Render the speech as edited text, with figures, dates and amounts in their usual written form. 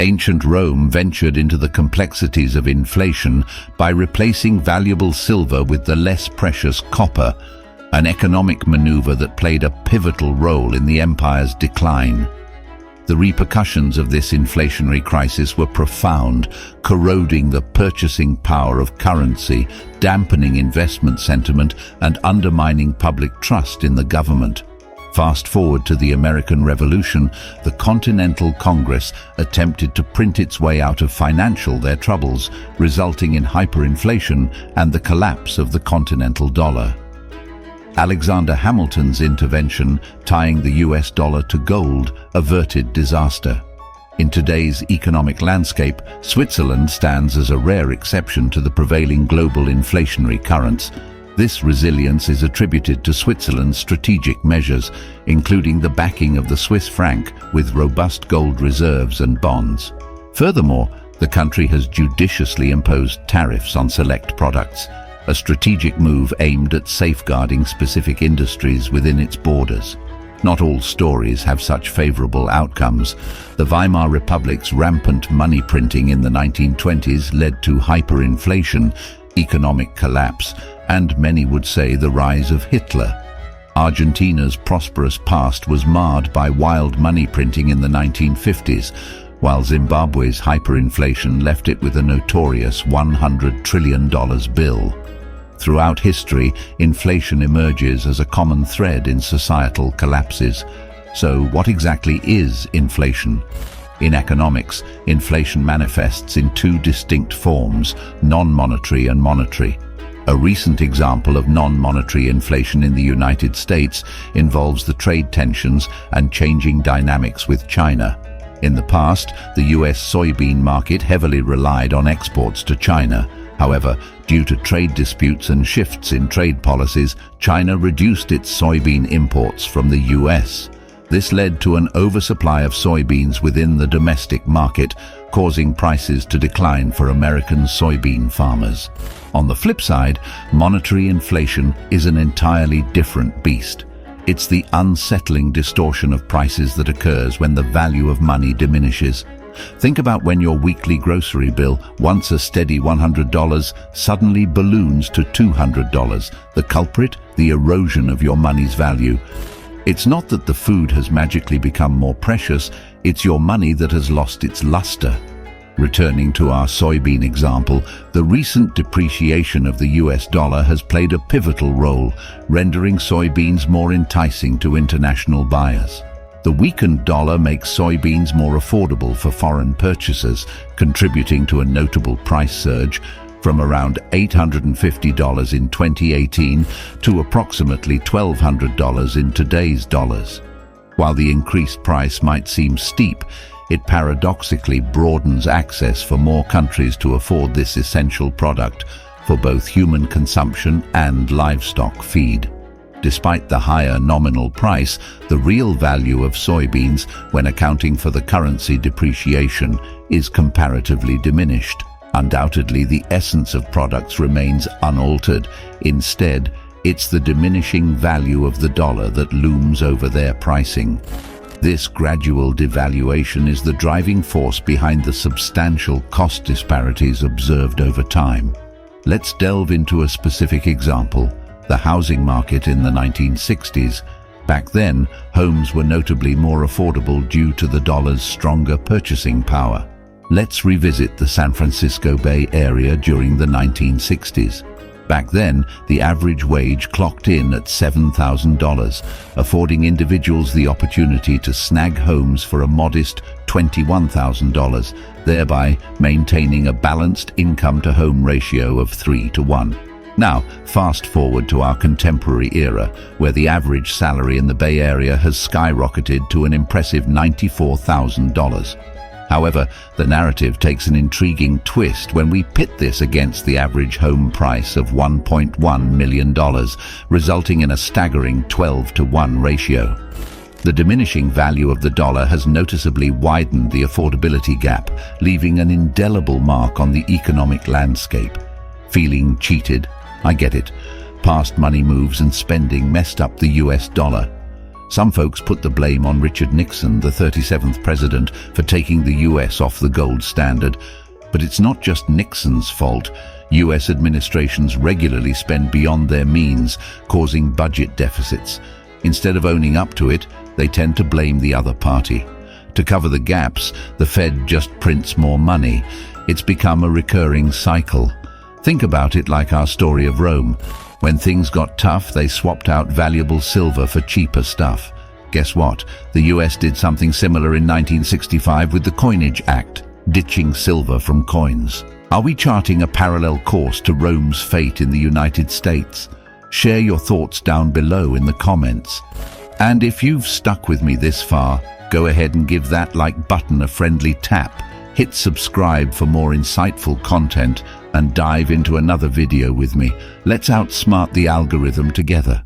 Ancient Rome ventured into the complexities of inflation by replacing valuable silver with the less precious copper, an economic maneuver that played a pivotal role in the empire's decline. The repercussions of this inflationary crisis were profound, corroding the purchasing power of currency, dampening investment sentiment, and undermining public trust in the government. Fast forward to the American Revolution, the Continental Congress attempted to print its way out of their troubles, resulting in hyperinflation and the collapse of the continental dollar. Alexander Hamilton's intervention, tying the US dollar to gold, averted disaster. In today's economic landscape, Switzerland stands as a rare exception to the prevailing global inflationary currents. This resilience is attributed to Switzerland's strategic measures, including the backing of the Swiss franc with robust gold reserves and bonds. Furthermore, the country has judiciously imposed tariffs on select products, a strategic move aimed at safeguarding specific industries within its borders. Not all stories have such favorable outcomes. The Weimar Republic's rampant money printing in the 1920s led to hyperinflation, economic collapse, and many would say the rise of Hitler. Argentina's prosperous past was marred by wild money printing in the 1950s, while Zimbabwe's hyperinflation left it with a notorious $100 trillion bill. Throughout history, inflation emerges as a common thread in societal collapses. So what exactly is inflation? In economics, inflation manifests in two distinct forms, non-monetary and monetary. A recent example of non-monetary inflation in the United States involves the trade tensions and changing dynamics with China. In the past, the US soybean market heavily relied on exports to China. However, due to trade disputes and shifts in trade policies, China reduced its soybean imports from the US. This led to an oversupply of soybeans within the domestic market, causing prices to decline for American soybean farmers. On the flip side, monetary inflation is an entirely different beast. It's the unsettling distortion of prices that occurs when the value of money diminishes. Think about when your weekly grocery bill, once a steady $100, suddenly balloons to $200. The culprit? The erosion of your money's value. It's not that the food has magically become more precious, it's your money that has lost its luster. Returning to our soybean example, the recent depreciation of the US dollar has played a pivotal role, rendering soybeans more enticing to international buyers. The weakened dollar makes soybeans more affordable for foreign purchasers, contributing to a notable price surge from around $850 in 2018 to approximately $1,200 in today's dollars. While the increased price might seem steep, it paradoxically broadens access for more countries to afford this essential product for both human consumption and livestock feed. Despite the higher nominal price, the real value of soybeans, when accounting for the currency depreciation, is comparatively diminished. Undoubtedly, the essence of products remains unaltered. Instead, it's the diminishing value of the dollar that looms over their pricing. This gradual devaluation is the driving force behind the substantial cost disparities observed over time. Let's delve into a specific example: the housing market in the 1960s. Back then, homes were notably more affordable due to the dollar's stronger purchasing power. Let's revisit the San Francisco Bay Area during the 1960s. Back then, the average wage clocked in at $7,000, affording individuals the opportunity to snag homes for a modest $21,000, thereby maintaining a balanced income-to-home ratio of 3-to-1. Now, fast forward to our contemporary era, where the average salary in the Bay Area has skyrocketed to an impressive $94,000. However, the narrative takes an intriguing twist when we pit this against the average home price of $1.1 million, resulting in a staggering 12-to-1 ratio. The diminishing value of the dollar has noticeably widened the affordability gap, leaving an indelible mark on the economic landscape. Feeling cheated? I get it. Past money moves and spending messed up the US dollar. Some folks put the blame on Richard Nixon, the 37th president, for taking the US off the gold standard. But it's not just Nixon's fault. US administrations regularly spend beyond their means, causing budget deficits. Instead of owning up to it, they tend to blame the other party. To cover the gaps, the Fed just prints more money. It's become a recurring cycle. Think about it like our story of Rome. When things got tough, they swapped out valuable silver for cheaper stuff. Guess what? The US did something similar in 1965 with the Coinage Act, ditching silver from coins. Are we charting a parallel course to Rome's fate in the United States? Share your thoughts down below in the comments. And if you've stuck with me this far, go ahead and give that like button a friendly tap. Hit subscribe for more insightful content and dive into another video with me. Let's outsmart the algorithm together.